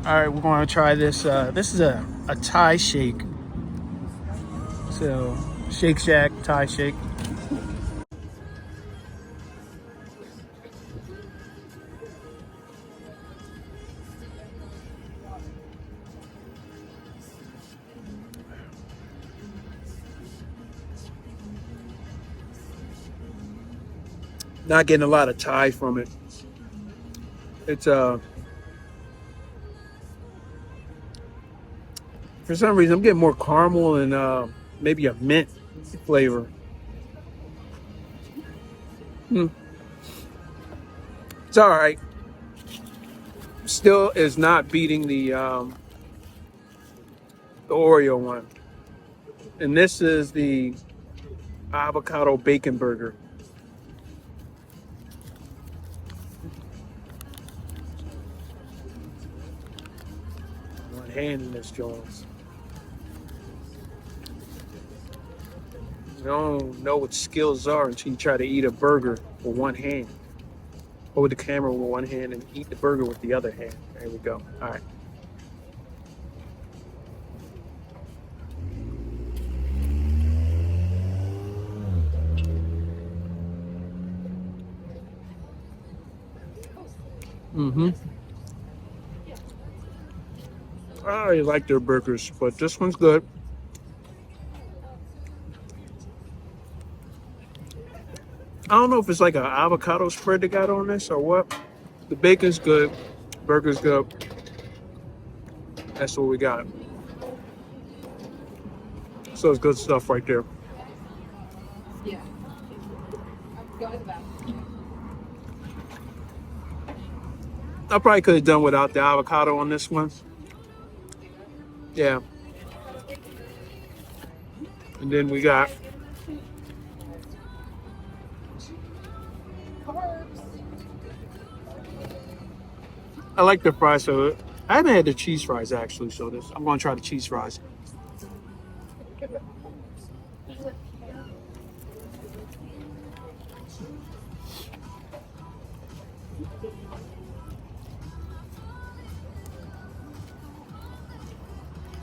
All right, we're going to try this. This is a Thai shake. So, Shake Shack Thai shake. Not getting a lot of Thai from it. It's for some reason I'm getting more caramel and maybe a mint flavor. It's all right. Still is not beating the Oreo one. And this is the avocado bacon burger. One hand in this Jones. You don't know what skills are until you try to eat a burger with one hand. Hold the camera with one hand and eat the burger with the other hand. There we go. All right. I already like their burgers, but this one's good. I don't know if it's like an avocado spread they got on this or what. The bacon's good. Burger's good. That's what we got. So it's good stuff right there. Yeah. Go to the bathroom. I probably could have done without the avocado on this one. Yeah. And then we got I like the fries, so I haven't had the cheese fries actually, so I'm gonna try the cheese fries.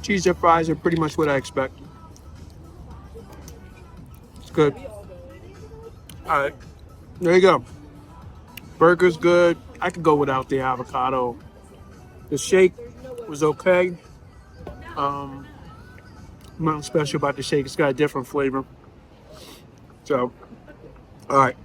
Cheese dip fries are pretty much what I expect. It's good. All right, there you go. Burger's good. I could go without the avocado. The shake was okay. Nothing special about the shake. It's got a different flavor. So, all right.